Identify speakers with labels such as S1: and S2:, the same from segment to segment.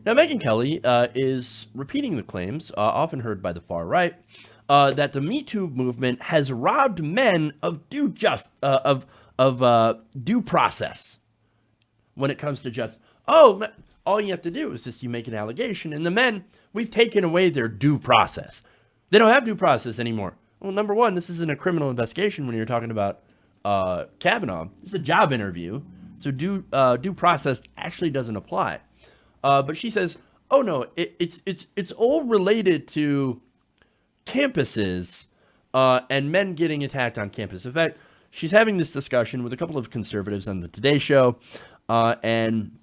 S1: Now, Megyn Kelly is repeating the claims, often heard by the far right, that the Me Too movement has robbed men of due process when it comes to just, all you have to do is just you make an allegation, and the men, we've taken away their due process. They don't have due process anymore. Well, number one, this isn't a criminal investigation when you're talking about Kavanaugh. It's a job interview, so due process actually doesn't apply. But she says, oh no, it's all related to campuses and men getting attacked on campus. In fact, she's having this discussion with a couple of conservatives on the Today Show, and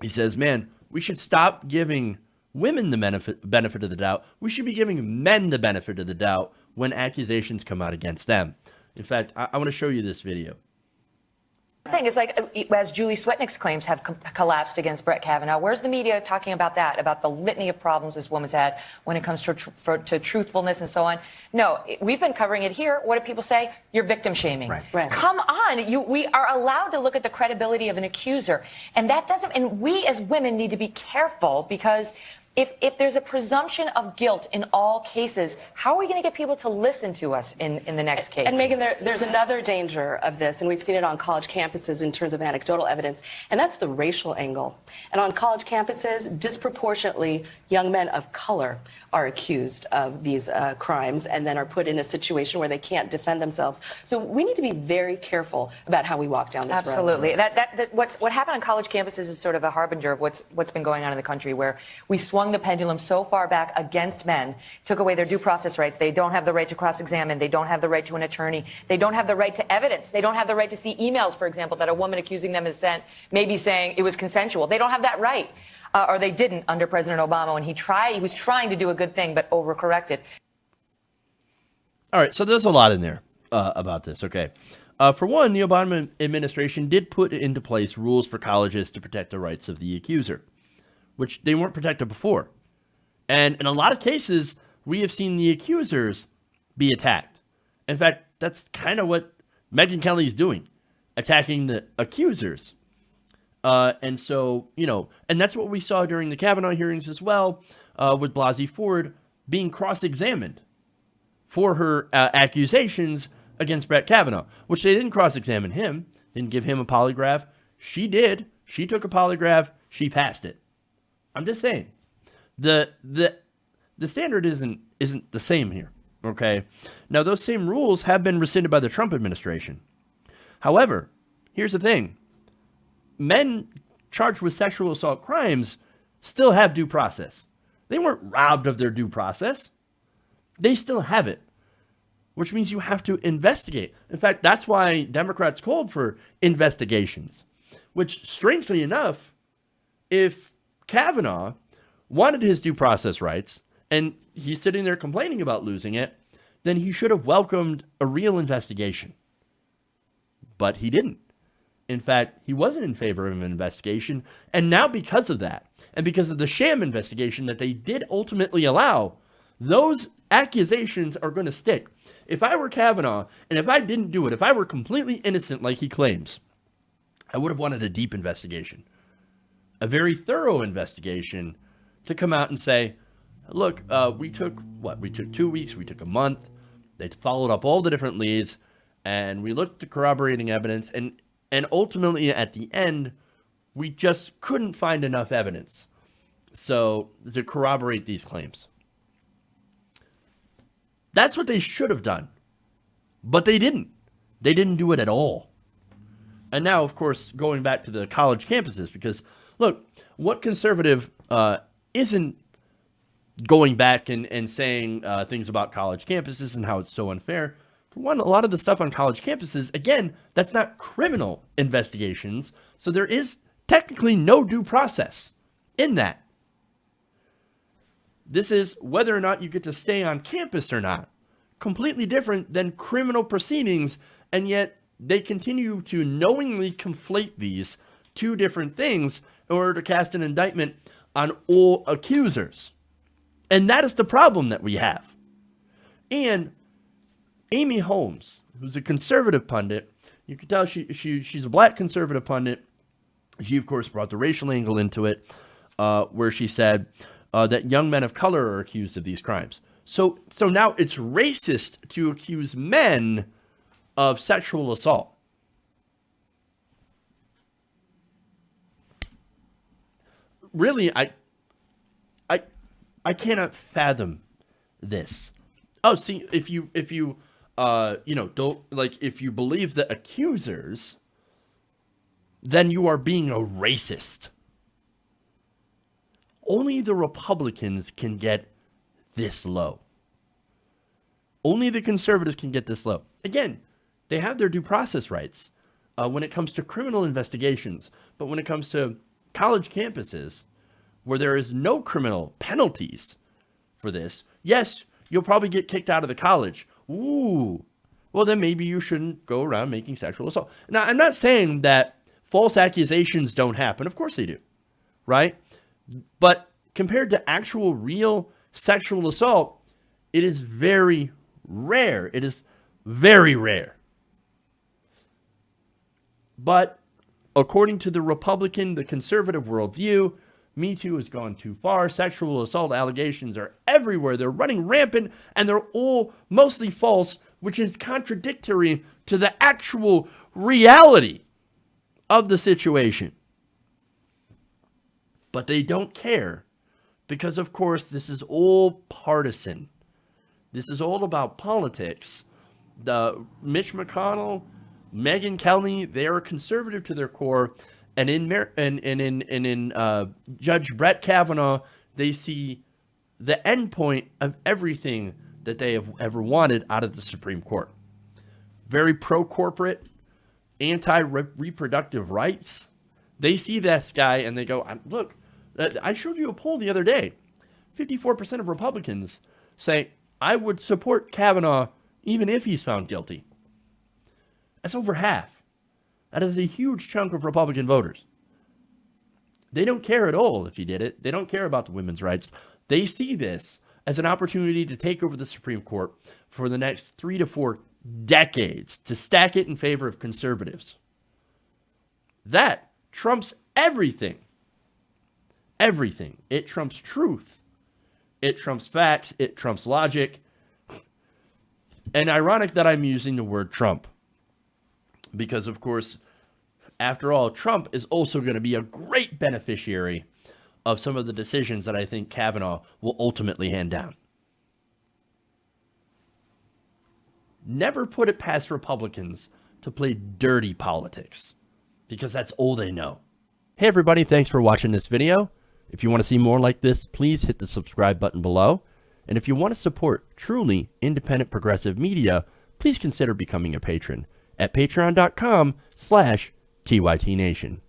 S1: he says, man, we should stop giving women the benefit of the doubt. We should be giving men the benefit of the doubt when accusations come out against them. In fact, I want to show you this video.
S2: The thing is, like, as Julie Swetnick's claims have collapsed against Brett Kavanaugh, where's the media talking about that, about the litany of problems this woman's had when it comes to truthfulness and so on? No, we've been covering it here. What do people say? You're victim shaming.
S3: Right.
S2: Come on. We are allowed to look at the credibility of an accuser. And that doesn't, and we as women need to be careful, because if there's a presumption of guilt in all cases, how are we going to get people to listen to us in the next case?
S3: And Megyn, there's another danger of this, and we've seen it on college campuses in terms of anecdotal evidence, and that's the racial angle. And on college campuses, disproportionately, young men of color are accused of these crimes and then are put in a situation where they can't defend themselves. So we need to be very careful about how we walk down this road.
S2: Absolutely. What happened on college campuses is sort of a harbinger of what's been going on in the country, where we swung the pendulum so far back against men, took away their due process rights. They don't have the right to cross-examine. They don't have the right to an attorney. They don't have the right to evidence. They don't have the right to see emails, for example, that a woman accusing them has sent, maybe saying it was consensual. They don't have that right. Or they didn't under President Obama when he was trying to do a good thing but overcorrected.
S1: All right, so there's a lot in there about this. Okay. For one, the Obama administration did put into place rules for colleges to protect the rights of the accuser, which they weren't protected before. And in a lot of cases, we have seen the accusers be attacked. In fact, that's kind of what Megyn Kelly is doing, attacking the accusers. And so, and that's what we saw during the Kavanaugh hearings as well, with Blasey Ford being cross-examined for her accusations against Brett Kavanaugh, which they didn't cross-examine him, didn't give him a polygraph. She did. She took a polygraph. She passed it. I'm just saying, the standard isn't the same here. Okay. Now, those same rules have been rescinded by the Trump administration. However, here's the thing. Men charged with sexual assault crimes still have due process. They weren't robbed of their due process. They still have it, which means you have to investigate. In fact, that's why Democrats called for investigations, which, strangely enough, if Kavanaugh wanted his due process rights and he's sitting there complaining about losing it, then he should have welcomed a real investigation. But he didn't. In fact, he wasn't in favor of an investigation. And now because of that, and because of the sham investigation that they did ultimately allow, those accusations are going to stick. If I were Kavanaugh, and if I didn't do it, if I were completely innocent like he claims, I would have wanted a deep investigation, a very thorough investigation, to come out and say, look, we took 2 weeks, we took a month, they followed up all the different leads, and we looked at corroborating evidence, and ultimately, at the end, we just couldn't find enough evidence to corroborate these claims. That's what they should have done. But they didn't. They didn't do it at all. And now, of course, going back to the college campuses, because, look, what conservative isn't going back and saying things about college campuses and how it's so unfair? For one, a lot of the stuff on college campuses, again, that's not criminal investigations, so there is technically no due process in that. This is whether or not you get to stay on campus or not. Completely different than criminal proceedings, and yet they continue to knowingly conflate these two different things in order to cast an indictment on all accusers. And that is the problem that we have. And Amy Holmes, who's a conservative pundit, you can tell she's a black conservative pundit. She, of course, brought the racial angle into it. where she said that young men of color are accused of these crimes. So now it's racist to accuse men of sexual assault. Really, I cannot fathom this. Oh, see, if you don't, like, if you believe the accusers, then you are being a racist. Only the Republicans can get this low. Only the conservatives can get this low. Again, they have their due process rights when it comes to criminal investigations, but when it comes to college campuses where there is no criminal penalties for this, yes, you'll probably get kicked out of the college. Ooh, well, then maybe you shouldn't go around making sexual assault. Now, I'm not saying that false accusations don't happen. Of course they do, right? But compared to actual real sexual assault, it is very rare. It is very rare. But according to the Republican, the conservative worldview, Me Too has gone too far. Sexual assault allegations are everywhere. They're running rampant, and they're all mostly false, which is contradictory to the actual reality of the situation. But they don't care because, of course, this is all partisan. This is all about politics. Mitch McConnell, Megyn Kelly, they are conservative to their core, and in Judge Brett Kavanaugh, they see the end point of everything that they have ever wanted out of the Supreme Court. Very pro-corporate, anti-reproductive rights. They see this guy and they go, look, I showed you a poll the other day. 54% of Republicans say, I would support Kavanaugh even if he's found guilty. That's over half. That is a huge chunk of Republican voters. They don't care at all if he did it. They don't care about the women's rights. They see this as an opportunity to take over the Supreme Court for the next 3 to 4 decades, to stack it in favor of conservatives. That trumps everything. Everything. It trumps truth. It trumps facts. It trumps logic. And ironic that I'm using the word Trump. Because, of course, after all, Trump is also going to be a great beneficiary of some of the decisions that I think Kavanaugh will ultimately hand down. Never put it past Republicans to play dirty politics, because that's all they know. Hey everybody, thanks for watching this video. If you want to see more like this, please hit the subscribe button below. And if you want to support truly independent progressive media, please consider becoming a patron at patreon.com/TYTNation.